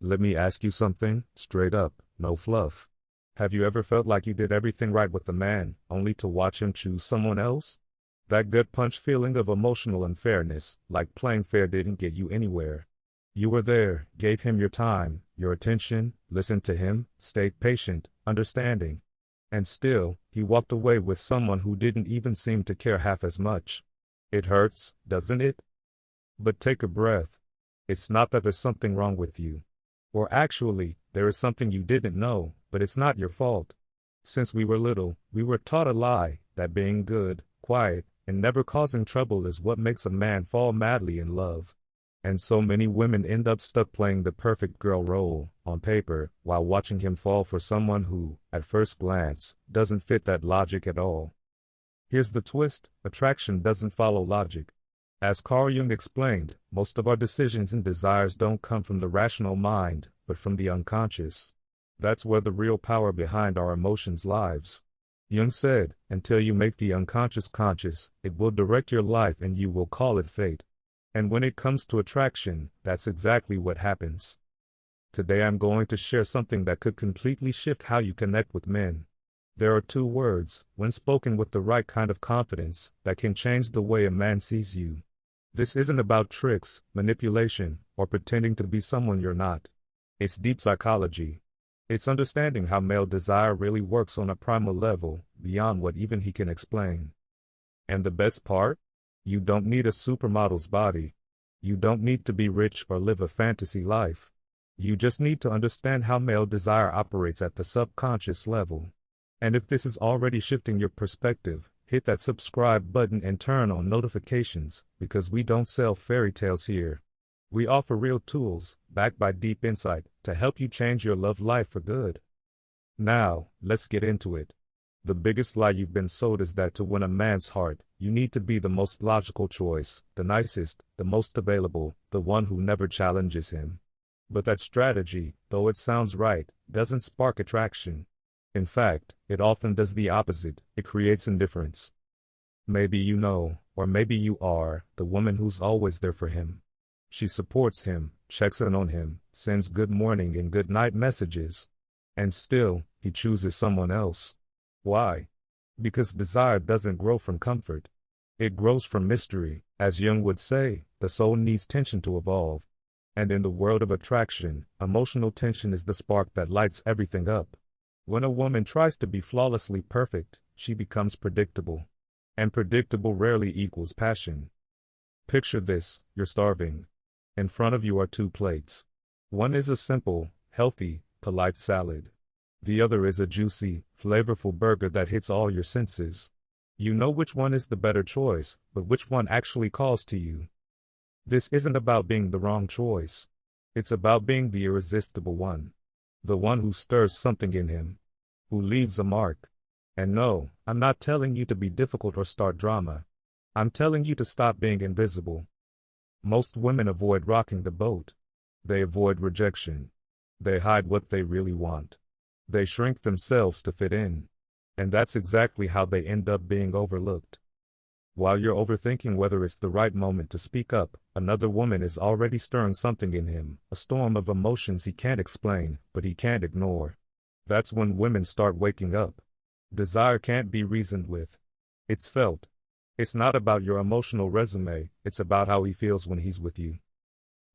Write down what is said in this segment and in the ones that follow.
Let me ask you something, straight up, no fluff. Have you ever felt like you did everything right with a man, only to watch him choose someone else? That gut punch feeling of emotional unfairness, like playing fair didn't get you anywhere. You were there, gave him your time, your attention, listened to him, stayed patient, understanding. And still, he walked away with someone who didn't even seem to care half as much. It hurts, doesn't it? But take a breath. It's not that there's something wrong with you. Or actually, there is something you didn't know, but it's not your fault. Since we were little, we were taught a lie, that being good, quiet, and never causing trouble is what makes a man fall madly in love. And so many women end up stuck playing the perfect girl role, on paper, while watching him fall for someone who, at first glance, doesn't fit that logic at all. Here's the twist: attraction doesn't follow logic. As Carl Jung explained, most of our decisions and desires don't come from the rational mind, but from the unconscious. That's where the real power behind our emotions lies. Jung said, until you make the unconscious conscious, it will direct your life and you will call it fate. And when it comes to attraction, that's exactly what happens. Today I'm going to share something that could completely shift how you connect with men. There are two words, when spoken with the right kind of confidence, that can change the way a man sees you. This isn't about tricks, manipulation, or pretending to be someone you're not. It's deep psychology. It's understanding how male desire really works on a primal level, beyond what even he can explain. And the best part? You don't need a supermodel's body. You don't need to be rich or live a fantasy life. You just need to understand how male desire operates at the subconscious level. And if this is already shifting your perspective, hit that subscribe button and turn on notifications, because we don't sell fairy tales here. We offer real tools, backed by deep insight, to help you change your love life for good. Now, let's get into it. The biggest lie you've been sold is that to win a man's heart, you need to be the most logical choice, the nicest, the most available, the one who never challenges him. But that strategy, though it sounds right, doesn't spark attraction. In fact, it often does the opposite. It creates indifference. Maybe you know, or maybe you are, the woman who's always there for him. She supports him, checks in on him, sends good morning and good night messages. And still, he chooses someone else. Why? Because desire doesn't grow from comfort. It grows from mystery. As Jung would say, the soul needs tension to evolve. And in the world of attraction, emotional tension is the spark that lights everything up. When a woman tries to be flawlessly perfect, she becomes predictable. And predictable rarely equals passion. Picture this: you're starving. In front of you are two plates. One is a simple, healthy, polite salad. The other is a juicy, flavorful burger that hits all your senses. You know which one is the better choice, but which one actually calls to you? This isn't about being the wrong choice. It's about being the irresistible one. The one who stirs something in him. Who leaves a mark. And no, I'm not telling you to be difficult or start drama. I'm telling you to stop being invisible. Most women avoid rocking the boat. They avoid rejection. They hide what they really want. They shrink themselves to fit in. And that's exactly how they end up being overlooked. While you're overthinking whether it's the right moment to speak up, another woman is already stirring something in him, a storm of emotions he can't explain, but he can't ignore. That's when women start waking up. Desire can't be reasoned with. It's felt. It's not about your emotional resume, it's about how he feels when he's with you.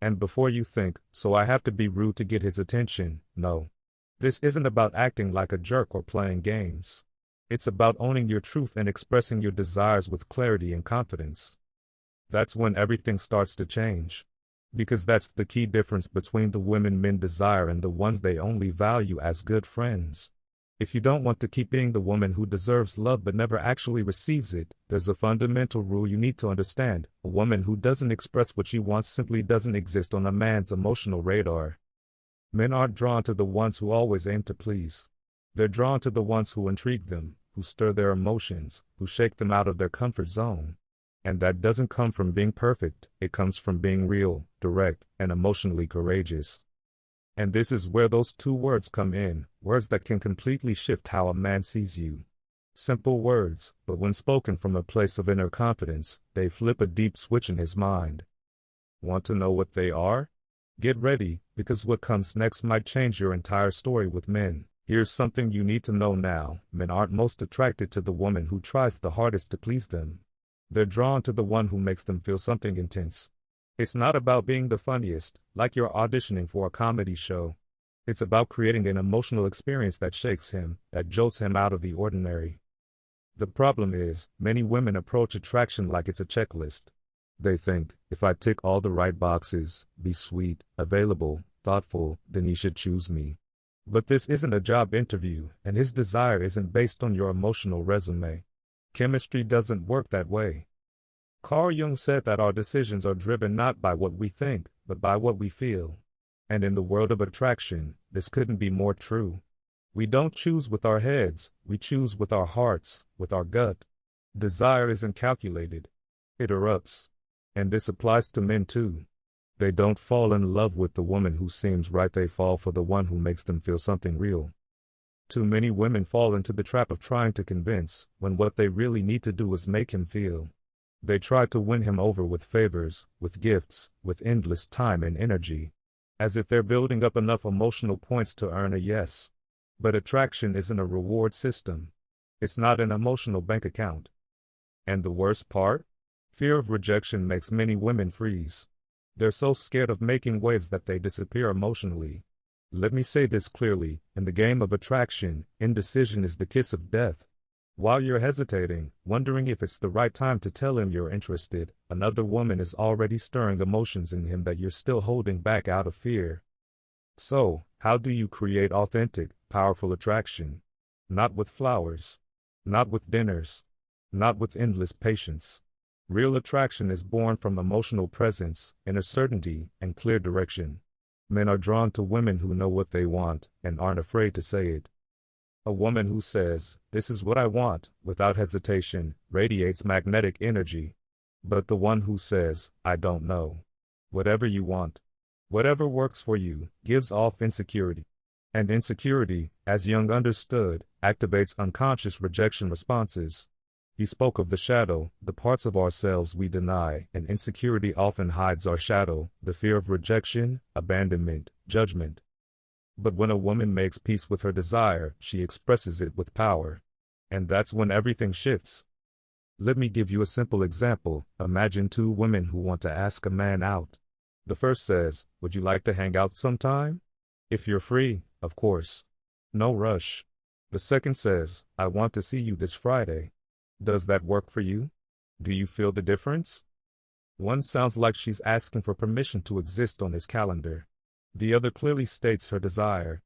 And before you think, so I have to be rude to get his attention, no. This isn't about acting like a jerk or playing games. It's about owning your truth and expressing your desires with clarity and confidence. That's when everything starts to change. Because that's the key difference between the women men desire and the ones they only value as good friends. If you don't want to keep being the woman who deserves love but never actually receives it, there's a fundamental rule you need to understand: a woman who doesn't express what she wants simply doesn't exist on a man's emotional radar. Men aren't drawn to the ones who always aim to please. They're drawn to the ones who intrigue them, who stir their emotions, who shake them out of their comfort zone. And that doesn't come from being perfect, it comes from being real, direct, and emotionally courageous. And this is where those two words come in, words that can completely shift how a man sees you. Simple words, but when spoken from a place of inner confidence, they flip a deep switch in his mind. Want to know what they are? Get ready, because what comes next might change your entire story with men. Here's something you need to know now. Men aren't most attracted to the woman who tries the hardest to please them. They're drawn to the one who makes them feel something intense. It's not about being the funniest, like you're auditioning for a comedy show. It's about creating an emotional experience that shakes him, that jolts him out of the ordinary. The problem is, many women approach attraction like it's a checklist. They think, if I tick all the right boxes, be sweet, available, thoughtful, then he should choose me. But this isn't a job interview, and his desire isn't based on your emotional resume. Chemistry doesn't work that way. Carl Jung said that our decisions are driven not by what we think, but by what we feel. And in the world of attraction, this couldn't be more true. We don't choose with our heads, we choose with our hearts, with our gut. Desire isn't calculated. It erupts. And this applies to men too. They don't fall in love with the woman who seems right, they fall for the one who makes them feel something real. Too many women fall into the trap of trying to convince, when what they really need to do is make him feel. They try to win him over with favors, with gifts, with endless time and energy, as if they're building up enough emotional points to earn a yes. But attraction isn't a reward system. It's not an emotional bank account. And the worst part? Fear of rejection makes many women freeze. They're so scared of making waves that they disappear emotionally. Let me say this clearly, in the game of attraction, indecision is the kiss of death. While you're hesitating, wondering if it's the right time to tell him you're interested, another woman is already stirring emotions in him that you're still holding back out of fear. So, how do you create authentic, powerful attraction? Not with flowers. Not with dinners. Not with endless patience. Real attraction is born from emotional presence, inner certainty, and clear direction. Men are drawn to women who know what they want and aren't afraid to say it. A woman who says, "This is what I want," without hesitation, radiates magnetic energy. But the one who says, "I don't know. Whatever you want. Whatever works for you," gives off insecurity. And insecurity, as Jung understood, activates unconscious rejection responses. He spoke of the shadow, the parts of ourselves we deny, and insecurity often hides our shadow, the fear of rejection, abandonment, judgment. But when a woman makes peace with her desire, she expresses it with power. And that's when everything shifts. Let me give you a simple example. Imagine two women who want to ask a man out. The first says, "Would you like to hang out sometime? If you're free, of course. No rush." The second says, "I want to see you this Friday. Does that work for you? Do you feel the difference?" One sounds like she's asking for permission to exist on his calendar. The other clearly states her desire.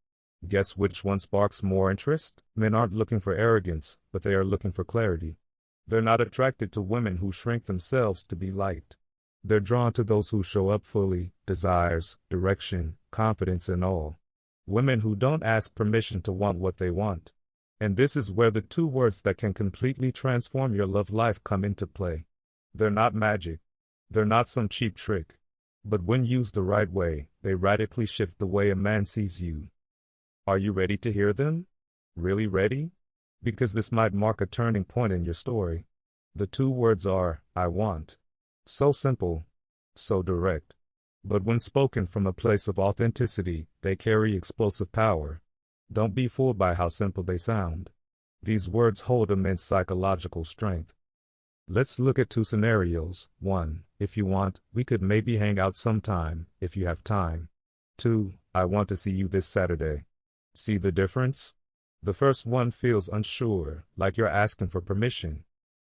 Guess which one sparks more interest? Men aren't looking for arrogance, but they are looking for clarity. They're not attracted to women who shrink themselves to be liked. They're drawn to those who show up fully, desires, direction, confidence and all. Women who don't ask permission to want what they want. And this is where the two words that can completely transform your love life come into play. They're not magic. They're not some cheap trick. But when used the right way, they radically shift the way a man sees you. Are you ready to hear them? Really ready? Because this might mark a turning point in your story. The two words are, "I want." So simple. So direct. But when spoken from a place of authenticity, they carry explosive power. Don't be fooled by how simple they sound. These words hold immense psychological strength. Let's look at two scenarios. 1. If you want, we could maybe hang out sometime, if you have time. 2. I want to see you this Saturday. See the difference? The first one feels unsure, like you're asking for permission.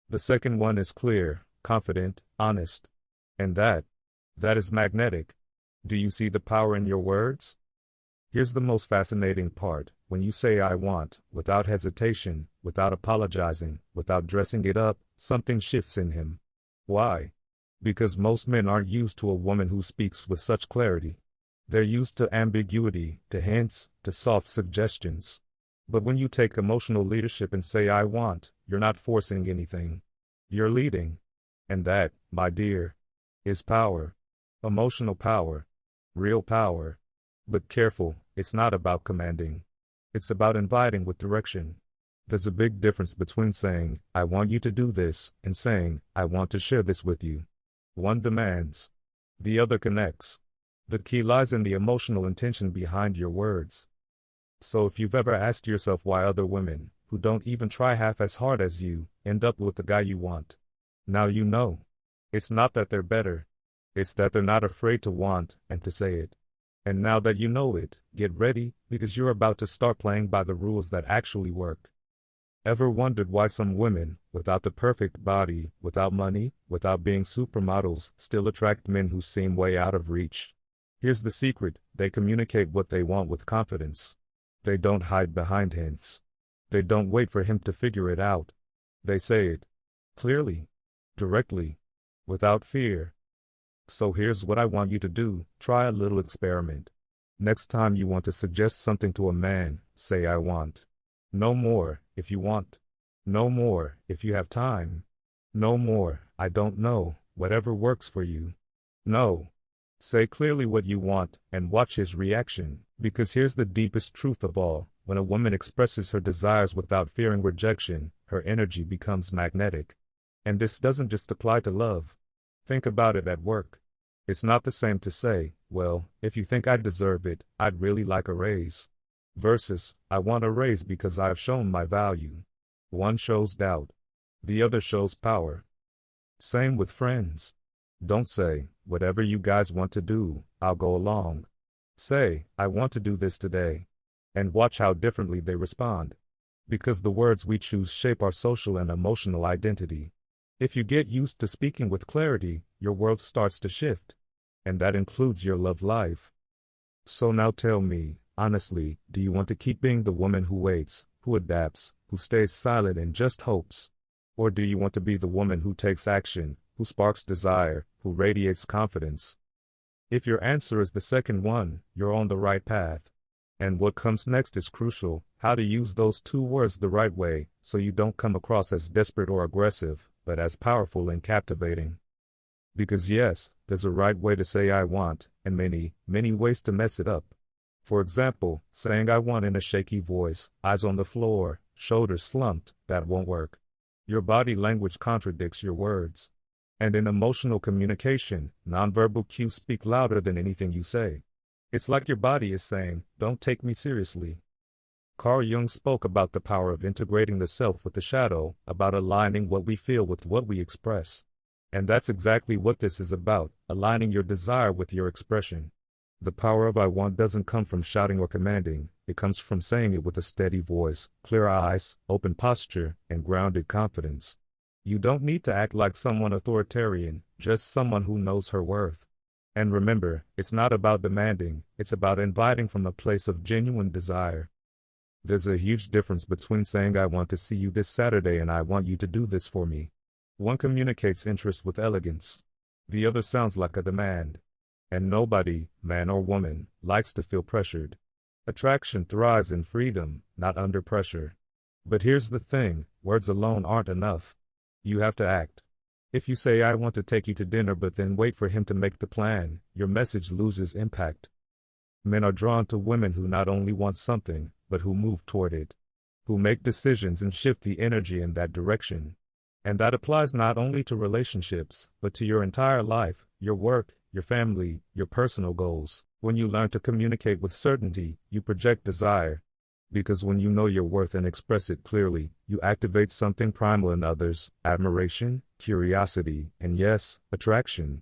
The second one is clear, confident, honest. And that is magnetic. Do you see the power in your words? Here's the most fascinating part. When you say "I want," without hesitation, without apologizing, without dressing it up, something shifts in him. Why? Because most men aren't used to a woman who speaks with such clarity. They're used to ambiguity, to hints, to soft suggestions. But when you take emotional leadership and say "I want," you're not forcing anything. You're leading. And that, my dear, is power. Emotional power. Real power. But careful, it's not about commanding. It's about inviting with direction. There's a big difference between saying, "I want you to do this," and saying, "I want to share this with you." One demands. The other connects. The key lies in the emotional intention behind your words. So if you've ever asked yourself why other women, who don't even try half as hard as you, end up with the guy you want, now you know. It's not that they're better. It's that they're not afraid to want and to say it. And now that you know it, get ready, because you're about to start playing by the rules that actually work. Ever wondered why some women, without the perfect body, without money, without being supermodels, still attract men who seem way out of reach? Here's the secret: they communicate what they want with confidence. They don't hide behind hints. They don't wait for him to figure it out. They say it clearly, directly, without fear. So here's what I want you to do: try a little experiment. Next time you want to suggest something to a man, say "I want." No more, if you want. No more, if you have time. No more, "I don't know," whatever works for you. No. Say clearly what you want, and watch his reaction. Because here's the deepest truth of all: when a woman expresses her desires without fearing rejection, her energy becomes magnetic. And this doesn't just apply to love. Think about it at work. It's not the same to say, "Well, if you think I deserve it, I'd really like a raise," versus, "I want a raise because I've shown my value." One shows doubt. The other shows power. Same with friends. Don't say, "Whatever you guys want to do, I'll go along." Say, "I want to do this today." And watch how differently they respond. Because the words we choose shape our social and emotional identity. If you get used to speaking with clarity, your world starts to shift. And that includes your love life. So now tell me, honestly, do you want to keep being the woman who waits, who adapts, who stays silent and just hopes? Or do you want to be the woman who takes action, who sparks desire, who radiates confidence? If your answer is the second one, you're on the right path. And what comes next is crucial: how to use those two words the right way, so you don't come across as desperate or aggressive, but as powerful and captivating. Because yes, there's a right way to say "I want," and many, many ways to mess it up. For example, saying "I want" in a shaky voice, eyes on the floor, shoulders slumped, that won't work. Your body language contradicts your words. And in emotional communication, nonverbal cues speak louder than anything you say. It's like your body is saying, "Don't take me seriously." Carl Jung spoke about the power of integrating the self with the shadow, about aligning what we feel with what we express. And that's exactly what this is about: aligning your desire with your expression. The power of "I want" doesn't come from shouting or commanding. It comes from saying it with a steady voice, clear eyes, open posture, and grounded confidence. You don't need to act like someone authoritarian, just someone who knows her worth. And remember, it's not about demanding, it's about inviting from a place of genuine desire. There's a huge difference between saying "I want to see you this Saturday" and "I want you to do this for me." One communicates interest with elegance. The other sounds like a demand. And nobody, man or woman, likes to feel pressured. Attraction thrives in freedom, not under pressure. But here's the thing: words alone aren't enough. You have to act. If you say "I want to take you to dinner" but then wait for him to make the plan, your message loses impact. Men are drawn to women who not only want something, but who move toward it. Who make decisions and shift the energy in that direction. And that applies not only to relationships, but to your entire life, your work, your family, your personal goals. When you learn to communicate with certainty, you project desire. Because when you know your worth and express it clearly, you activate something primal in others: admiration, curiosity, and yes, attraction.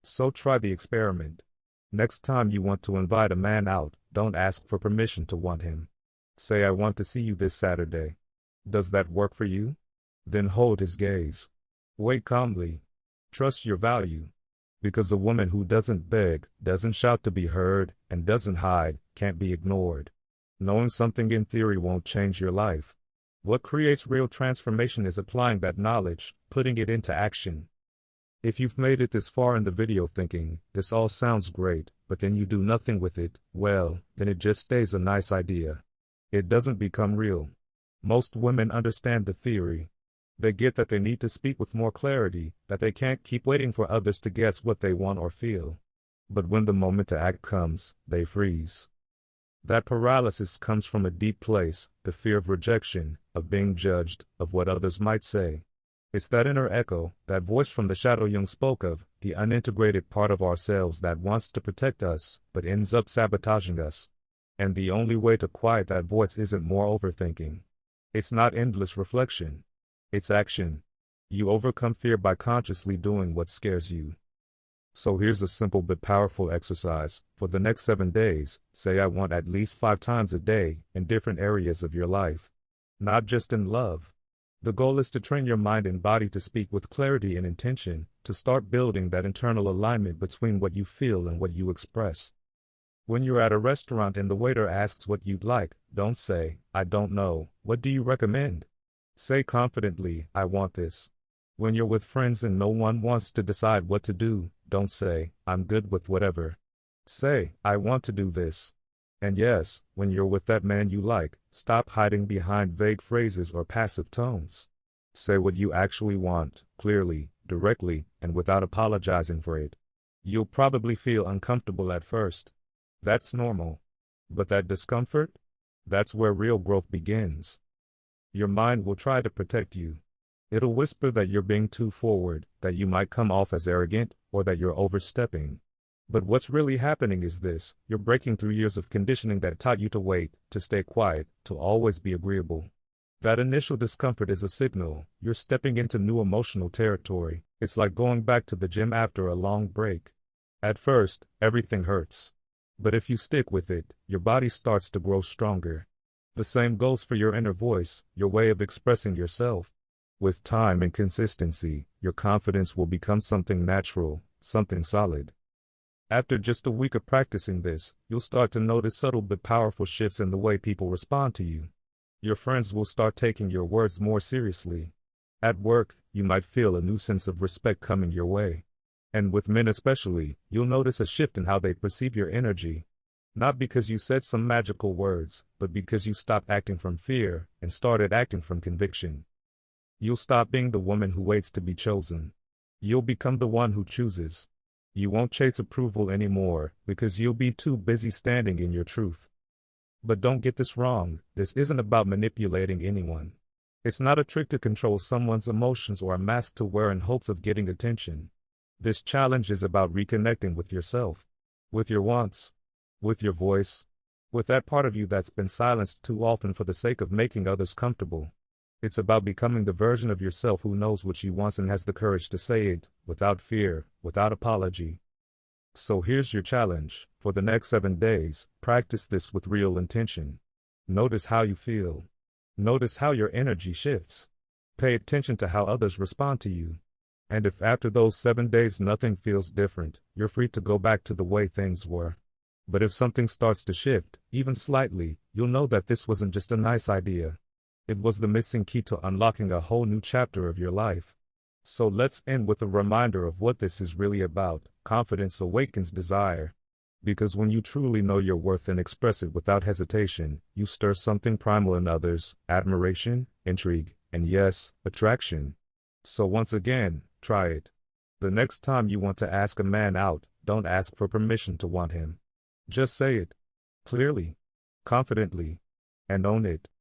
So try the experiment. Next time you want to invite a man out, don't ask for permission to want him. Say "I want to see you this Saturday." Does that work for you? Then hold his gaze. Wait calmly. Trust your value. Because a woman who doesn't beg, doesn't shout to be heard, and doesn't hide, can't be ignored. Knowing something in theory won't change your life. What creates real transformation is applying that knowledge, putting it into action. If you've made it this far in the video thinking, "This all sounds great," but then you do nothing with it, well, then it just stays a nice idea. It doesn't become real. Most women understand the theory. They get that they need to speak with more clarity, that they can't keep waiting for others to guess what they want or feel. But when the moment to act comes, they freeze. That paralysis comes from a deep place: the fear of rejection, of being judged, of what others might say. It's that inner echo, that voice from the shadow Jung spoke of, the unintegrated part of ourselves that wants to protect us, but ends up sabotaging us. And the only way to quiet that voice isn't more overthinking. It's not endless reflection. It's action. You overcome fear by consciously doing what scares you. So here's a simple but powerful exercise. For the next 7 days, say I want at least 5 times a day in different areas of your life. Not just in love. The goal is to train your mind and body to speak with clarity and intention, to start building that internal alignment between what you feel and what you express. When you're at a restaurant and the waiter asks what you'd like, don't say, I don't know, what do you recommend? Say confidently, I want this. When you're with friends and no one wants to decide what to do, don't say, I'm good with whatever. Say, I want to do this. And yes, when you're with that man you like, stop hiding behind vague phrases or passive tones. Say what you actually want, clearly, directly, and without apologizing for it. You'll probably feel uncomfortable at first. That's normal. But that discomfort? That's where real growth begins. Your mind will try to protect you. It'll whisper that you're being too forward, that you might come off as arrogant, or that you're overstepping. But what's really happening is this: you're breaking through years of conditioning that taught you to wait, to stay quiet, to always be agreeable. That initial discomfort is a signal. You're stepping into new emotional territory. It's like going back to the gym after a long break. At first, everything hurts. But if you stick with it, your body starts to grow stronger. The same goes for your inner voice, your way of expressing yourself. With time and consistency, your confidence will become something natural, something solid. After just a week of practicing this, you'll start to notice subtle but powerful shifts in the way people respond to you. Your friends will start taking your words more seriously. At work, you might feel a new sense of respect coming your way. And with men especially, you'll notice a shift in how they perceive your energy. Not because you said some magical words, but because you stopped acting from fear and started acting from conviction. You'll stop being the woman who waits to be chosen. You'll become the one who chooses. You won't chase approval anymore, because you'll be too busy standing in your truth. But don't get this wrong, this isn't about manipulating anyone. It's not a trick to control someone's emotions or a mask to wear in hopes of getting attention. This challenge is about reconnecting with yourself, with your wants, with your voice, with that part of you that's been silenced too often for the sake of making others comfortable. It's about becoming the version of yourself who knows what she wants and has the courage to say it, without fear, without apology. So here's your challenge. For the next 7 days, practice this with real intention. Notice how you feel. Notice how your energy shifts. Pay attention to how others respond to you. And if after those 7 days nothing feels different, you're free to go back to the way things were. But if something starts to shift, even slightly, you'll know that this wasn't just a nice idea. It was the missing key to unlocking a whole new chapter of your life. So let's end with a reminder of what this is really about. Confidence awakens desire. Because when you truly know your worth and express it without hesitation, you stir something primal in others: admiration, intrigue, and yes, attraction. So once again, try it. The next time you want to ask a man out, don't ask for permission to want him. Just say it. Clearly. Confidently. And own it.